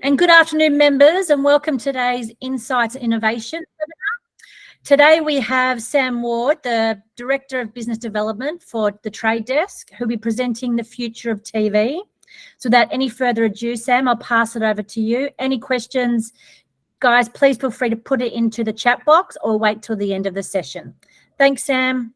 And good afternoon, members, and welcome to today's Insights Innovation webinar. Today we have Sam Ward, the Director of Business Development for the Trade Desk, who'll be presenting the future of TV. So without any further ado, Sam, I'll pass it over to you. Any questions, guys, please feel free to put it into the chat box or wait till the end of the session. Thanks, Sam.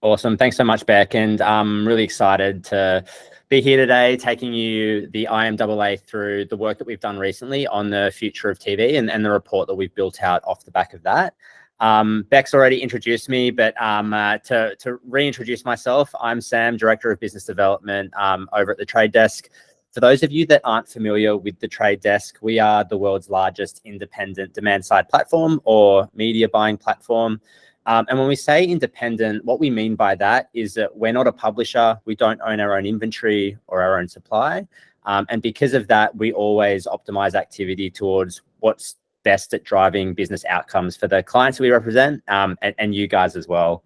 Awesome. Thanks so much, Beck. And I'm really excited to be here today, taking you, the IMAA, through the work that we've done recently on the future of TV and the report that we've built out off the back of that. Beck's already introduced me, but to reintroduce myself, I'm Sam, Director of Business Development over at the Trade Desk. For those of you that aren't familiar with the Trade Desk, we are the world's largest independent demand-side platform or media buying platform. And when we say independent, what we mean by that is that we're not a publisher. We don't own our own inventory or our own supply. And because of that, we always optimize activity towards what's best at driving business outcomes for the clients we represent and you guys as well.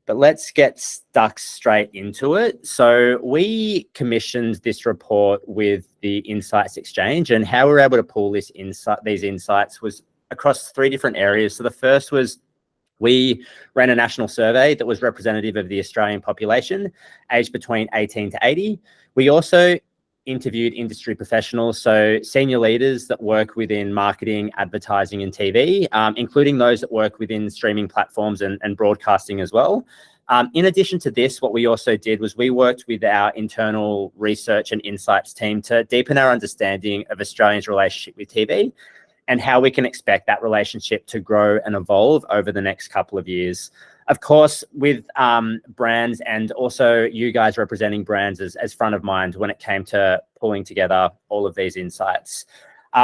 But let's get stuck straight into it. So we commissioned this report with the Insights Exchange, and how we were able to pull these insights was across three different areas. So the first was we ran a national survey that was representative of the Australian population, aged between 18 to 80. We also interviewed industry professionals, so senior leaders that work within marketing, advertising, and TV, including those that work within streaming platforms and broadcasting as well. In addition to this, what we also did was we worked with our internal research and insights team to deepen our understanding of Australians' relationship with TV and how we can expect that relationship to grow and evolve over the next couple of years. Of course, with brands and also you guys representing brands as front of mind when it came to pulling together all of these insights.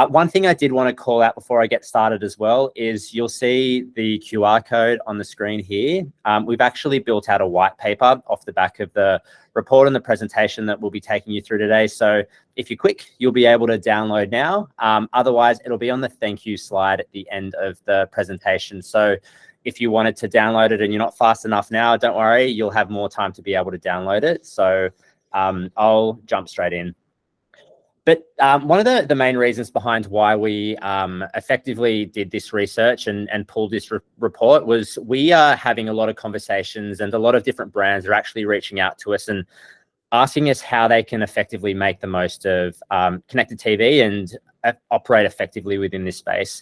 One thing I did want to call out before I get started as well is you'll see the QR code on the screen here. We've actually built out a white paper off the back of the report and the presentation that we'll be taking you through today. So if you're quick, you'll be able to download now. Otherwise, it'll be on the thank you slide at the end of the presentation. So if you wanted to download it and you're not fast enough now, don't worry, you'll have more time to be able to download it. So I'll jump straight in. But one of the main reasons behind why we effectively did this research and pulled this report was we are having a lot of conversations, and a lot of different brands are actually reaching out to us and asking us how they can effectively make the most of connected TV and operate effectively within this space.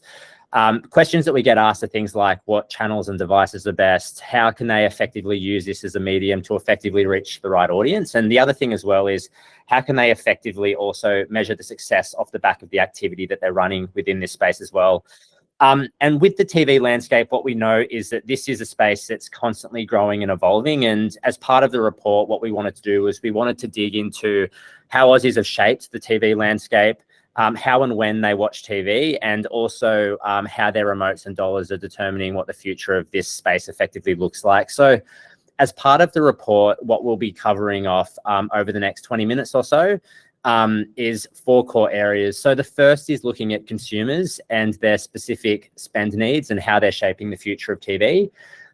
Questions that we get asked are things like what channels and devices are best, how can they effectively use this as a medium to effectively reach the right audience, and the other thing as well is how can they effectively also measure the success off the back of the activity that they're running within this space as well. And with the TV landscape, what we know is that this is a space that's constantly growing and evolving, and as part of the report, what we wanted to do was we wanted to dig into how Aussies have shaped the TV landscape, how and when they watch TV, and also how their remotes and dollars are determining what the future of this space effectively looks like. So as part of the report, what we'll be covering off over the next 20 minutes or so is four core areas. So the first is looking at consumers and their specific spend needs and how they're shaping the future of TV.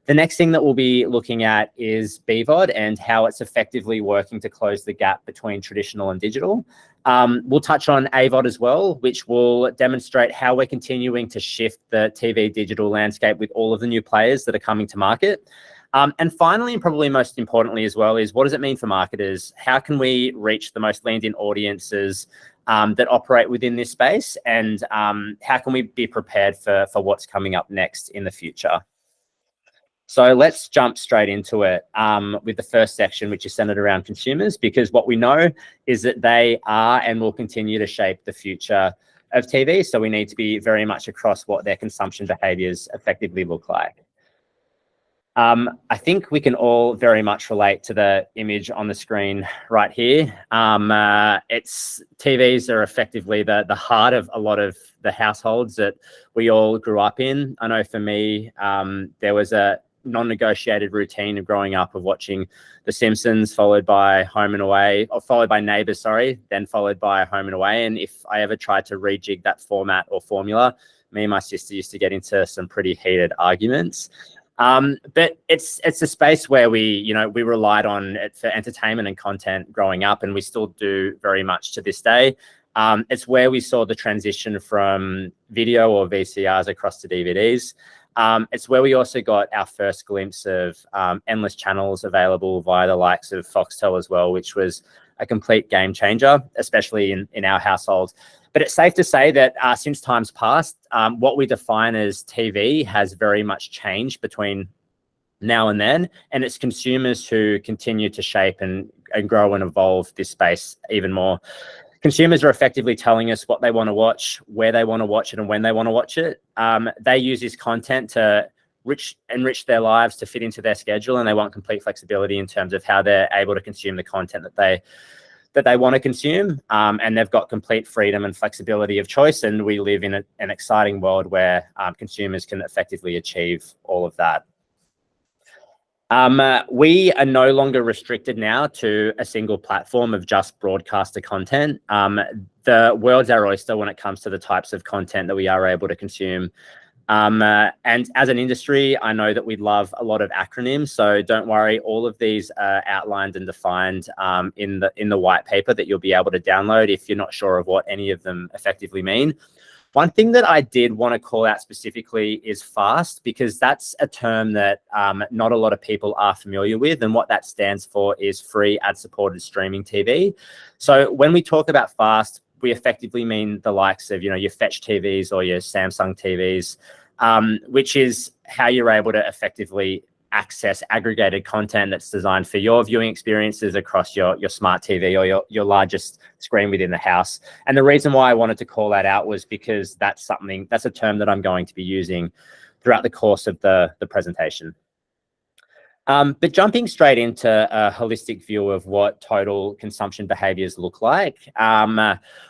The next thing that we'll be looking at is BVOD and how it's effectively working to close the gap between traditional and digital. We'll touch on AVOD as well, which will demonstrate how we're continuing to shift the TV digital landscape with all of the new players that are coming to market. And finally, and probably most importantly as well, is what does it mean for marketers? How can we reach the most leaned in audiences that operate within this space? And how can we be prepared for what's coming up next in the future? So let's jump straight into it with the first section, which is centered around consumers, because what we know is that they are and will continue to shape the future of TV. So we need to be very much across what their consumption behaviors effectively look like. I think we can all very much relate to the image on the screen right here. TVs are effectively the heart of a lot of the households that we all grew up in. I know for me, there was a non-negotiated routine of growing up of watching The Simpsons, followed by Home and Away, or followed by Neighbours, sorry, then followed by Home and Away. And if I ever tried to rejig that format or formula, me and my sister used to get into some pretty heated arguments. But it's a space where we relied on it for entertainment and content growing up, and we still do very much to this day. It's where we saw the transition from video or VCRs across to DVDs. It's where we also got our first glimpse of endless channels available via the likes of Foxtel as well, which was a complete game changer, especially in our household. But it's safe to say that since times past, what we define as TV has very much changed between now and then, and it's consumers who continue to shape and grow and evolve this space even more. Consumers are effectively telling us what they want to watch, where they want to watch it, and when they want to watch it. They use this content to enrich their lives to fit into their schedule, and they want complete flexibility in terms of how they're able to consume the content that they want to consume. And they've got complete freedom and flexibility of choice, and we live in an exciting world where consumers can effectively achieve all of that. We are no longer restricted now to a single platform of just broadcaster content. The world's our oyster when it comes to the types of content that we are able to consume. And as an industry, I know that we love a lot of acronyms, so don't worry, all of these are outlined and defined in the white paper that you'll be able to download if you're not sure of what any of them effectively mean. One thing that I did want to call out specifically is FAST, because that's a term that not a lot of people are familiar with. And what that stands for is free ad-supported streaming TV. So when we talk about FAST, we effectively mean the likes of, your Fetch TVs or your Samsung TVs, which is how you're able to effectively access aggregated content that's designed for your viewing experiences across your smart TV or your largest screen within the house. And the reason why I wanted to call that out was because that's a term that I'm going to be using throughout the course of the presentation. But jumping straight into a holistic view of what total consumption behaviors look like,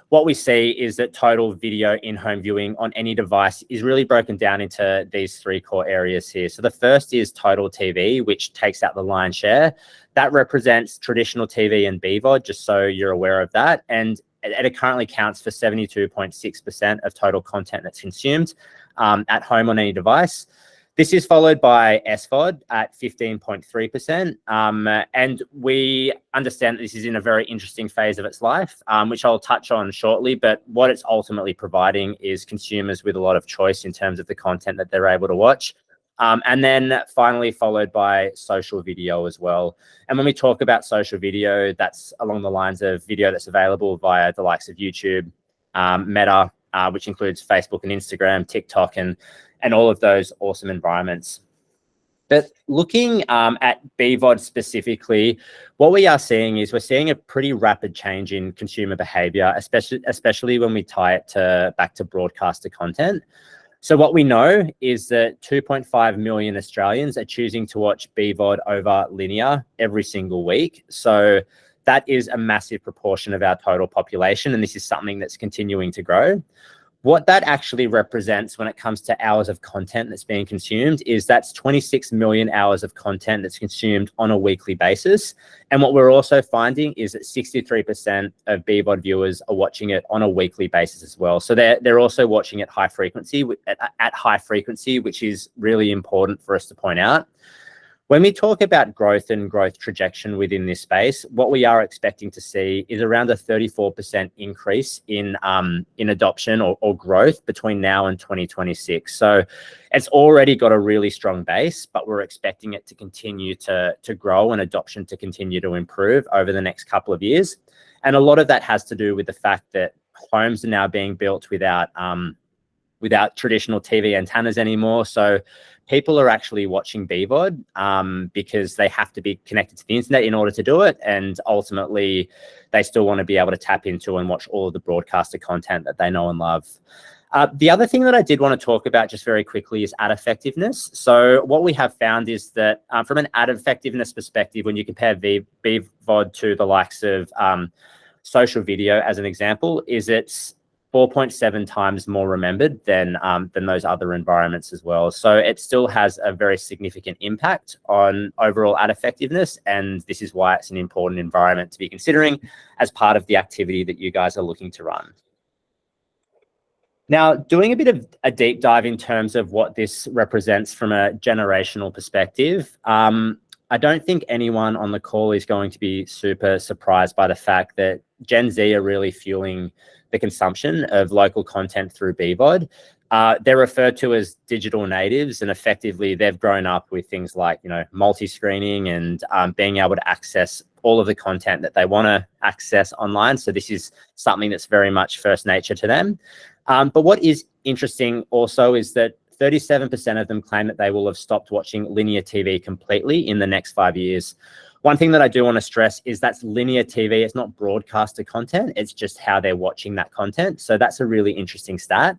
what we see is that total video in-home viewing on any device is really broken down into these three core areas here. So the first is total TV, which takes out the lion's share. That represents traditional TV and BVOD, just so you're aware of that. And it currently counts for 72.6% of total content that's consumed at home on any device. This is followed by SVOD at 15.3%. And we understand that this is in a very interesting phase of its life, which I'll touch on shortly. But what it's ultimately providing is consumers with a lot of choice in terms of the content that they're able to watch. And then finally followed by social video as well. And when we talk about social video, that's along the lines of video that's available via the likes of YouTube, Meta, which includes Facebook and Instagram, TikTok, and all of those awesome environments. But looking at BVOD specifically, what we are seeing is we're seeing a pretty rapid change in consumer behavior, especially when we tie it back to broadcaster content. So what we know is that 2.5 million Australians are choosing to watch BVOD over linear every single week. So that is a massive proportion of our total population, and this is something that's continuing to grow. What that actually represents when it comes to hours of content that's being consumed is that's 26 million hours of content that's consumed on a weekly basis. And what we're also finding is that 63% of BVOD viewers are watching it on a weekly basis as well. So they're also watching at high frequency, which is really important for us to point out. When we talk about growth and growth trajectory within this space, what we are expecting to see is around a 34% increase in adoption or growth between now and 2026. So it's already got a really strong base, but we're expecting it to continue to grow and adoption to continue to improve over the next couple of years. And a lot of that has to do with the fact that homes are now being built without traditional TV antennas anymore. So people are actually watching BVOD because they have to be connected to the internet in order to do it. And ultimately, they still want to be able to tap into and watch all of the broadcaster content that they know and love. The other thing that I did want to talk about just very quickly is ad effectiveness. So what we have found is that from an ad effectiveness perspective, when you compare BVOD to the likes of social video, as an example, is it's 4.7 times more remembered than those other environments as well. So it still has a very significant impact on overall ad effectiveness. And this is why it's an important environment to be considering as part of the activity that you guys are looking to run. Now, doing a bit of a deep dive in terms of what this represents from a generational perspective, I don't think anyone on the call is going to be super surprised by the fact that Gen Z are really fueling the consumption of local content through BVOD. They're referred to as digital natives, and effectively they've grown up with things like, multi-screening and being able to access all of the content that they want to access online. So this is something that's very much first nature to them. But what is interesting also is that 37% of them claim that they will have stopped watching linear TV completely in the next 5 years. One thing that I do want to stress is that's linear TV. It's not broadcaster content. It's just how they're watching that content. So that's a really interesting stat.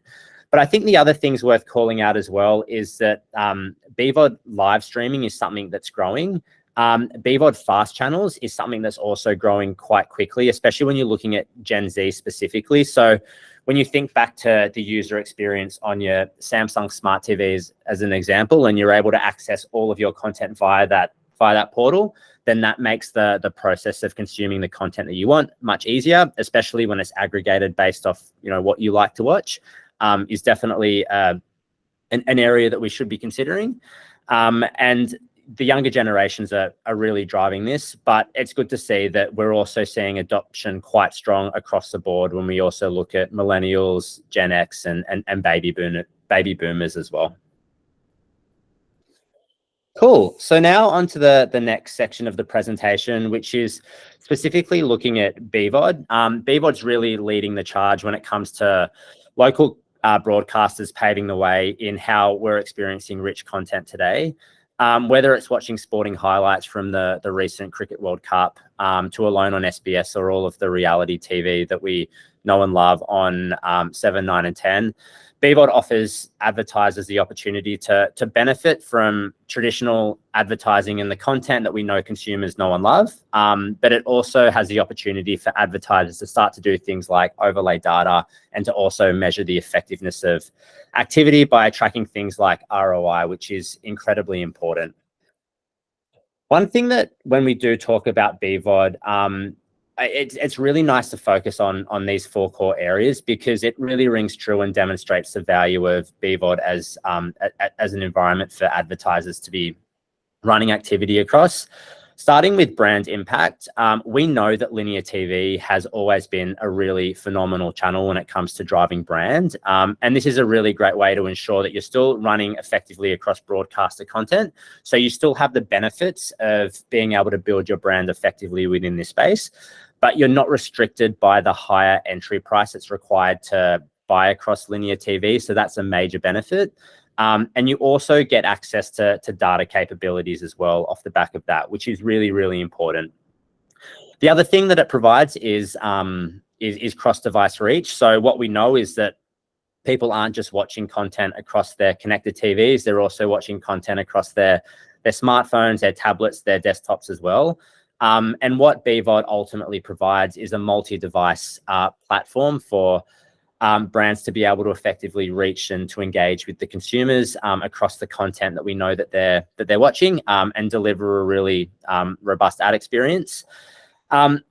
But I think the other things worth calling out as well is that BVOD live streaming is something that's growing. BVOD fast channels is something that's also growing quite quickly, especially when you're looking at Gen Z specifically. So when you think back to the user experience on your Samsung smart TVs as an example, and you're able to access all of your content via that portal, then that makes the process of consuming the content that you want much easier, especially when it's aggregated based off what you like to watch. Is definitely an area that we should be considering. And the younger generations are really driving this, but it's good to see that we're also seeing adoption quite strong across the board when we also look at millennials, Gen X, and baby boomers as well. Cool. So now onto the next section of the presentation, which is specifically looking at BVOD. BVOD's really leading the charge when it comes to local broadcasters paving the way in how we're experiencing rich content today. Whether it's watching sporting highlights from the recent Cricket World Cup to Alone on SBS, or all of the reality TV that we know and love on 7, 9 and 10, BVOD offers advertisers the opportunity to benefit from traditional advertising and the content that we know consumers know and love. But it also has the opportunity for advertisers to start to do things like overlay data and to also measure the effectiveness of activity by tracking things like ROI, which is incredibly important. One thing that when we do talk about BVOD, it's really nice to focus on these 4 core areas, because it really rings true and demonstrates the value of BVOD as an environment for advertisers to be running activity across. Starting with brand impact, we know that linear TV has always been a really phenomenal channel when it comes to driving brand. And this is a really great way to ensure that you're still running effectively across broadcaster content. So you still have the benefits of being able to build your brand effectively within this space, but you're not restricted by the higher entry price that's required to buy across linear TV. So that's a major benefit. And you also get access to data capabilities as well off the back of that, which is really, really important. The other thing that it provides is cross-device reach. So what we know is that people aren't just watching content across their connected TVs, they're also watching content across their smartphones, their tablets, their desktops as well. And what BVOD ultimately provides is a multi-device platform for brands to be able to effectively reach and to engage with the consumers across the content that we know that they're watching, and deliver a really robust ad experience. The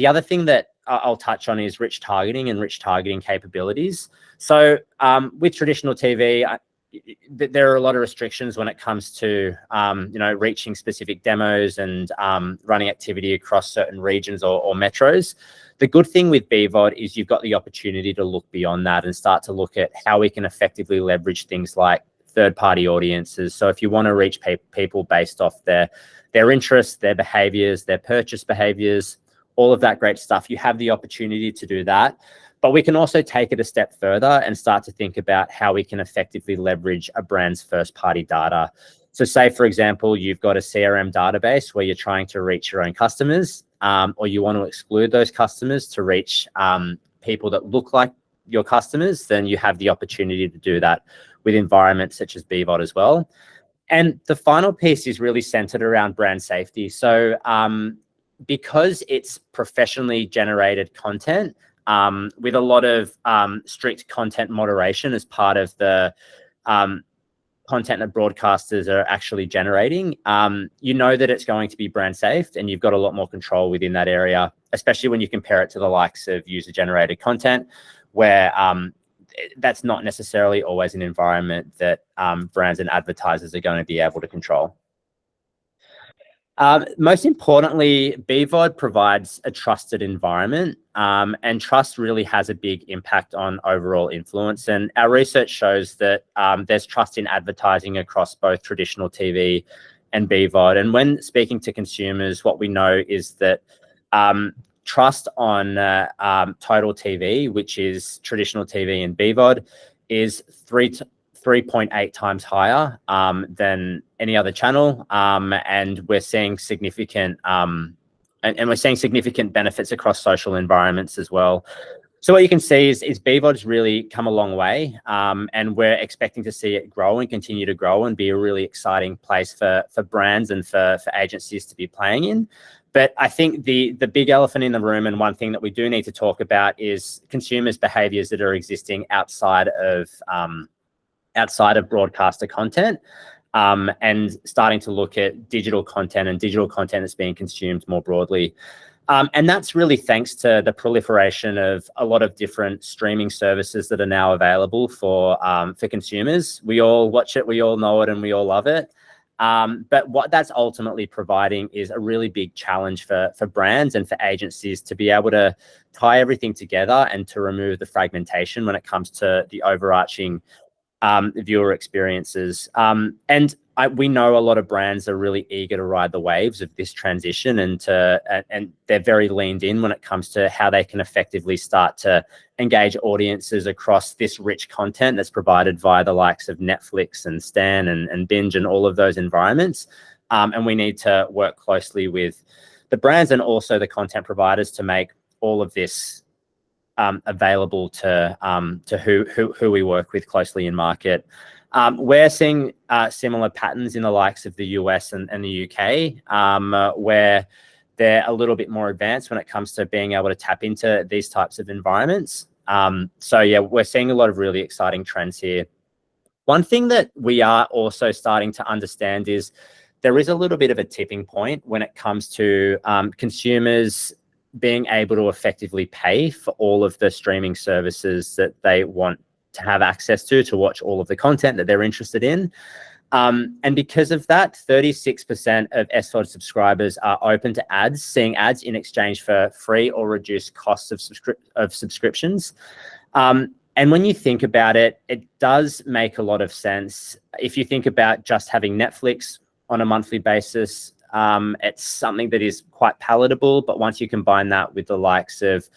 other thing that I'll touch on is rich targeting and rich targeting capabilities. So with traditional TV, there are a lot of restrictions when it comes to reaching specific demos and running activity across certain regions or metros. The good thing with BVOD is you've got the opportunity to look beyond that and start to look at how we can effectively leverage things like third-party audiences. So if you want to reach people based off their interests, their behaviors, their purchase behaviors, all of that great stuff, you have the opportunity to do that. But we can also take it a step further and start to think about how we can effectively leverage a brand's first-party data. So say, for example, you've got a CRM database where you're trying to reach your own customers, or you want to exclude those customers to reach people that look like your customers, then you have the opportunity to do that with environments such as BVOD as well. And the final piece is really centered around brand safety. So because it's professionally generated content, with a lot of strict content moderation as part of the content that broadcasters are actually generating, you know that it's going to be brand safe, and you've got a lot more control within that area, especially when you compare it to the likes of user-generated content, where that's not necessarily always an environment that brands and advertisers are going to be able to control. Most importantly, BVOD provides a trusted environment, and trust really has a big impact on overall influence. And our research shows that there's trust in advertising across both traditional TV and BVOD. And when speaking to consumers, what we know is that trust on total TV, which is traditional TV and BVOD, is 3.8 times higher than any other channel, and we're seeing significant and we're seeing significant benefits across social environments as well. So what you can see is BVOD's really come a long way, and we're expecting to see it grow and continue to grow and be a really exciting place for brands and for agencies to be playing in. But I think the big elephant in the room, and one thing that we do need to talk about, is consumers' behaviors that are existing outside of broadcaster content, and starting to look at digital content and digital content that's being consumed more broadly. And that's really thanks to the proliferation of a lot of different streaming services that are now available for consumers. We all watch it, we all know it, and we all love it. But what that's ultimately providing is a really big challenge for brands and for agencies to be able to tie everything together and to remove the fragmentation when it comes to the overarching viewer experiences. And we know a lot of brands are really eager to ride the waves of this transition, and they're very leaned in when it comes to how they can effectively start to engage audiences across this rich content that's provided via the likes of Netflix and Stan and Binge and all of those environments. And we need to work closely with the brands and also the content providers to make all of this available to who we work with closely in market. We're seeing similar patterns in the likes of the US and the UK, where they're a little bit more advanced when it comes to being able to tap into these types of environments. So yeah, we're seeing a lot of really exciting trends here. One thing that we are also starting to understand is there is a little bit of a tipping point when it comes to consumers being able to effectively pay for all of the streaming services that they want to have access to watch all of the content that they're interested in. And because of that, 36% of SVOD subscribers are open to ads, seeing ads in exchange for free or reduced costs of subscriptions. And when you think about it, it does make a lot of sense. If you think about just having Netflix on a monthly basis, it's something that is quite palatable. But once you combine that with the likes of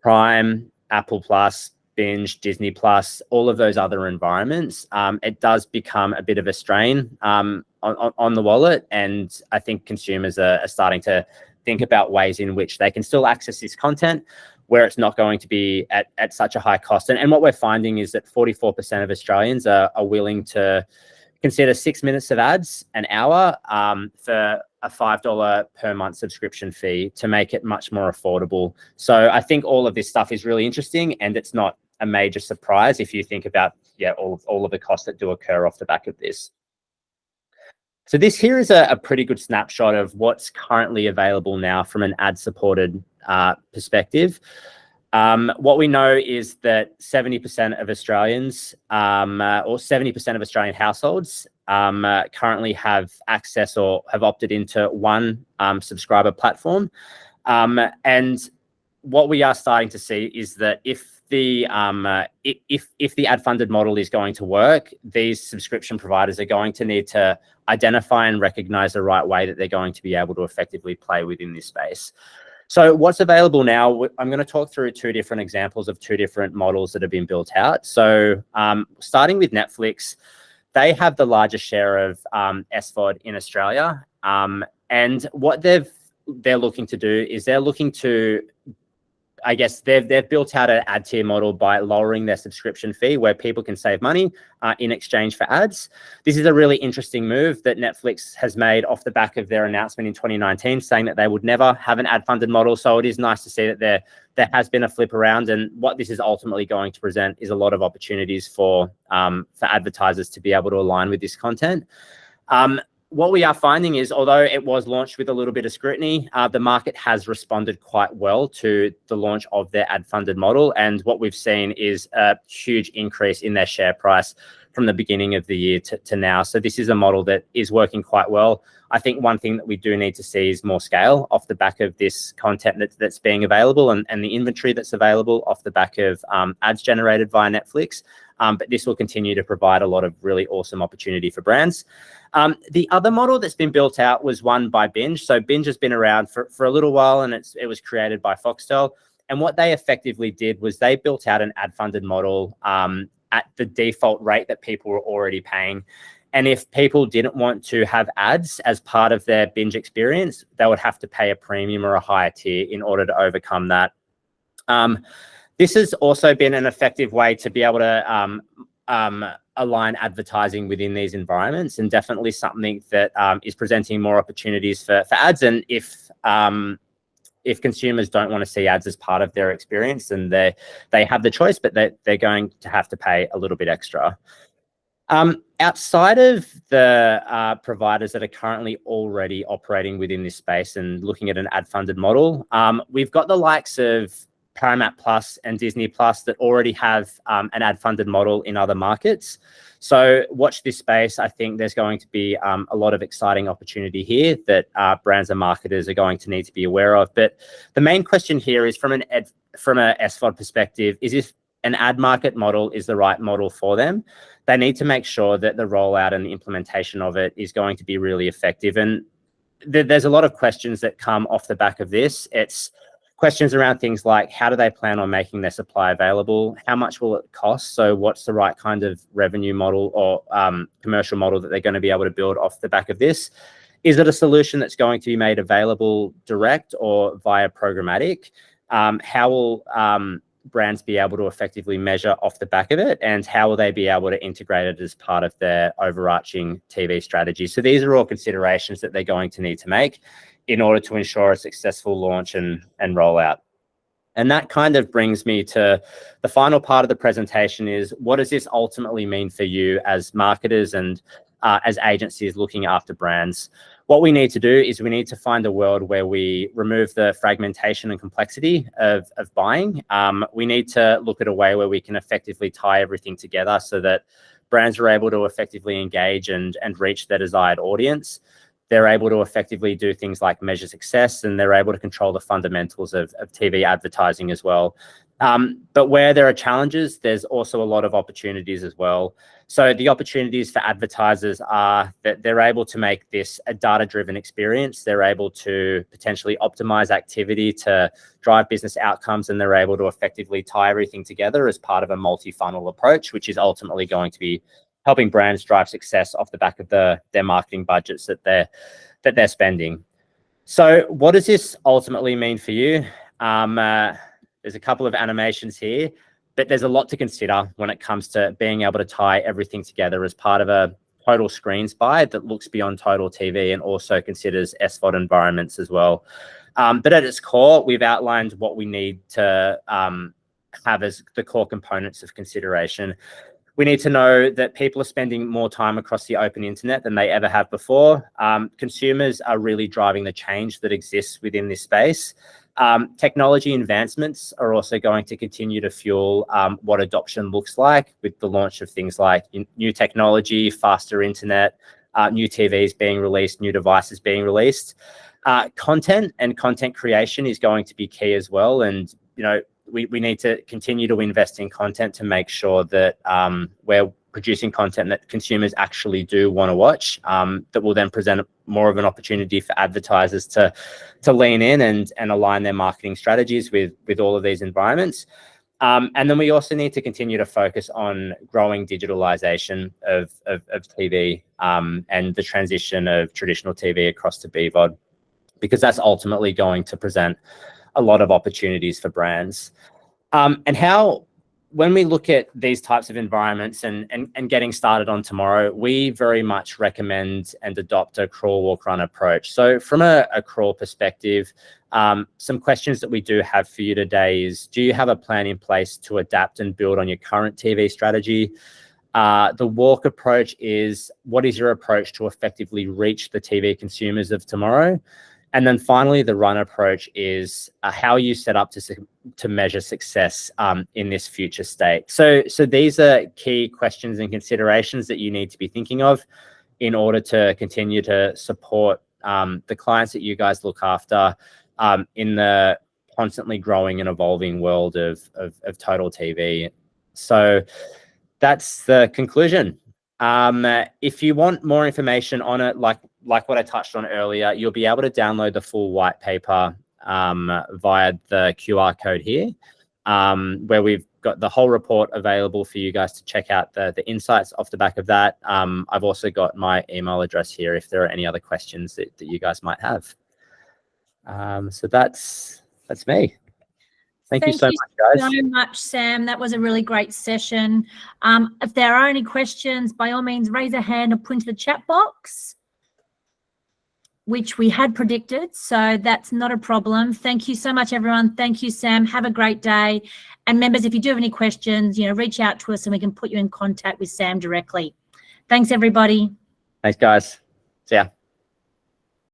Prime, Apple Plus, Binge, Disney Plus, all of those other environments, it does become a bit of a strain on the wallet. And I think consumers are starting to think about ways in which they can still access this content where it's not going to be at such a high cost. And what we're finding is that 44% of Australians are willing to consider 6 minutes of ads an hour for a $5 per month subscription fee to make it much more affordable. So I think all of this stuff is really interesting, and it's not a major surprise if you think about all of the costs that do occur off the back of this. So this here is a pretty good snapshot of what's currently available now from an ad-supported perspective. What we know is that 70% of Australians, or 70% of Australian households, currently have access or have opted into one subscriber platform. And what we are starting to see is that if the ad-funded model is going to work, these subscription providers are going to need to identify and recognize the right way that they're going to be able to effectively play within this space. So what's available now, I'm going to talk through two different examples of two different models that have been built out. So starting with Netflix, they have the largest share of SVOD in Australia. And what they're looking to do is they're looking to, I guess they've built out an ad tier model by lowering their subscription fee where people can save money in exchange for ads. This is a really interesting move that Netflix has made off the back of their announcement in 2019, saying that they would never have an ad-funded model. So it is nice to see that there has been a flip around, and what this is ultimately going to present is a lot of opportunities for advertisers to be able to align with this content. what we are finding is, although it was launched with a little bit of scrutiny, the market has responded quite well to the launch of their ad-funded model. And what we've seen is a huge increase in their share price from the beginning of the year to now. So this is a model that is working quite well. I think one thing that we do need to see is more scale off the back of this content that's being available, and the inventory that's available off the back of ads generated via Netflix. But this will continue to provide a lot of really awesome opportunity for brands. The other model that's been built out was one by Binge. So Binge has been around for a little while, and it was created by Foxtel. And what they effectively did was they built out an ad-funded model at the default rate that people were already paying. And if people didn't want to have ads as part of their Binge experience, they would have to pay a premium or a higher tier in order to overcome that. This has also been an effective way to be able to align advertising within these environments, and definitely something that is presenting more opportunities for ads. And if consumers don't want to see ads as part of their experience, then they have the choice, but they're going to have to pay a little bit extra. Outside of the providers that are currently already operating within this space and looking at an ad-funded model, we've got the likes of Paramount Plus and Disney Plus that already have an ad-funded model in other markets. So watch this space. I think there's going to be a lot of exciting opportunity here that brands and marketers are going to need to be aware of. But the main question here is from a SVOD perspective, is if an ad market model is the right model for them. They need to make sure that the rollout and the implementation of it is going to be really effective. And there's a lot of questions that come off the back of this. It's questions around things like, how do they plan on making their supply available? How much will it cost? So what's the right kind of revenue model or commercial model that they're going to be able to build off the back of this? Is it a solution that's going to be made available direct or via programmatic? How will brands be able to effectively measure off the back of it? And how will they be able to integrate it as part of their overarching TV strategy? So these are all considerations that they're going to need to make in order to ensure a successful launch and rollout. And that kind of brings me to the final part of the presentation is, what does this ultimately mean for you as marketers and as agencies looking after brands? What we need to do is we need to find a world where we remove the fragmentation and complexity of buying. We need to look at a way where we can effectively tie everything together so that brands are able to effectively engage and reach their desired audience. They're able to effectively do things like measure success, and they're able to control the fundamentals of TV advertising as well. But where there are challenges, there's also a lot of opportunities as well. So the opportunities for advertisers are that they're able to make this a data-driven experience. They're able to potentially optimize activity to drive business outcomes, and they're able to effectively tie everything together as part of a multi-funnel approach, which is ultimately going to be helping brands drive success off the back of their marketing budgets that they're spending. So what does this ultimately mean for you? There's a couple of animations here, but there's a lot to consider when it comes to being able to tie everything together as part of a total screens buy that looks beyond total TV and also considers SVOD environments as well. But at its core, we've outlined what we need to have as the core components of consideration. We need to know that people are spending more time across the open internet than they ever have before. Consumers are really driving the change that exists within this space. Technology advancements are also going to continue to fuel what adoption looks like with the launch of things like new technology, faster internet, new TVs being released, new devices being released. Content and content creation is going to be key as well. And, we need to continue to invest in content to make sure that we're producing content that consumers actually do want to watch, that will then present more of an opportunity for advertisers to lean in and align their marketing strategies with all of these environments. And then we also need to continue to focus on growing digitalization of TV and the transition of traditional TV across to BVOD, because that's ultimately going to present a lot of opportunities for brands. And when we look at these types of environments and getting started on tomorrow, we very much recommend and adopt a crawl, walk, run approach. So from a crawl perspective, some questions that we do have for you today is, do you have a plan in place to adapt and build on your current TV strategy? The walk approach is, what is your approach to effectively reach the TV consumers of tomorrow? And then finally, the run approach is how you set up to measure success in this future state. So these are key questions and considerations that you need to be thinking of in order to continue to support the clients that you guys look after in the constantly growing and evolving world of total TV. So that's the conclusion. If you want more information on it, like what I touched on earlier, you'll be able to download the full white paper via the QR code here, where we've got the whole report available for you guys to check out the insights off the back of that. I've also got my email address here if there are any other questions that you guys might have. So that's me. Thank you so much, guys. Thank you so much, Sam. That was a really great session. If there are any questions, by all means, raise a hand or put into the chat box, which we had predicted, so that's not a problem. Thank you so much, everyone. Thank you, Sam. Have a great day. And members, if you do have any questions, reach out to us and we can put you in contact with Sam directly. Thanks, everybody. Thanks, guys. See ya.